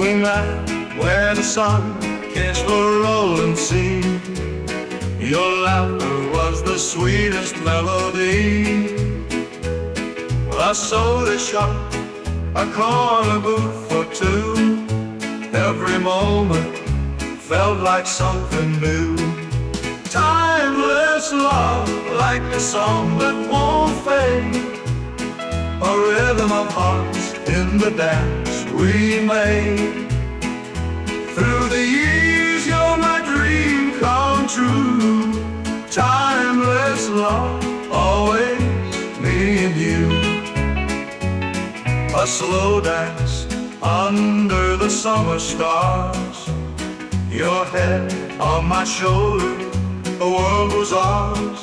we met, where the sun kissed the rolling sea. Your laughter was the sweetest melody. A soda shop, a corner booth for two. Every moment felt like something new. Timeless love, like a song that won't fade. A rhythm of hearts in the dance we made. Through the years, you're my dream come true. Timeless love, always me and you. A slow dance under the summer stars. Your head on my shoulder, the world was ours.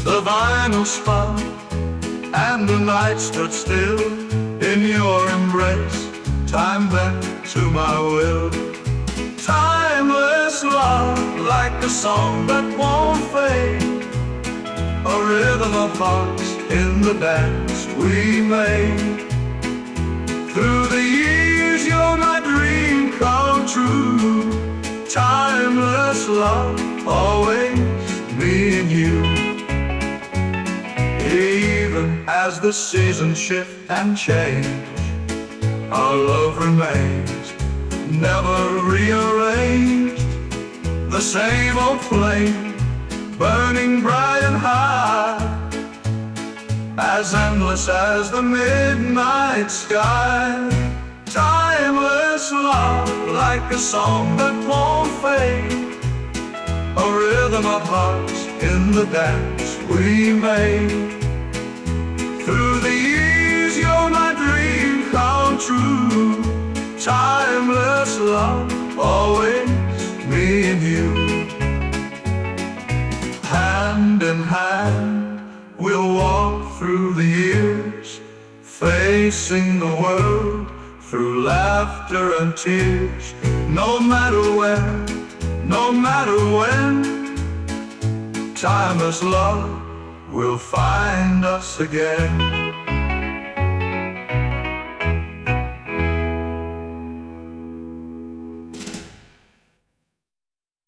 The vinyl spun and the night stood still. In your embrace, time bent to my will. Timeless love, like a song that won't fade. A rhythm of hearts in the dance we made. Through the years, you're my dream come true. Timeless love, always me and you. Even as the seasons shift and change, our love remains, never rearranged. The same old flame, burning bright and high, as endless as the midnight sky. Timeless love, like a song that won't fade. A rhythm of hearts in the dance we made. Through the years, you're my dream come true. Timeless love, always me and you. Hand in hand, we'll walk through the years, facing the world through laughter and tears. No matter where, no matter when, timeless love will find us again.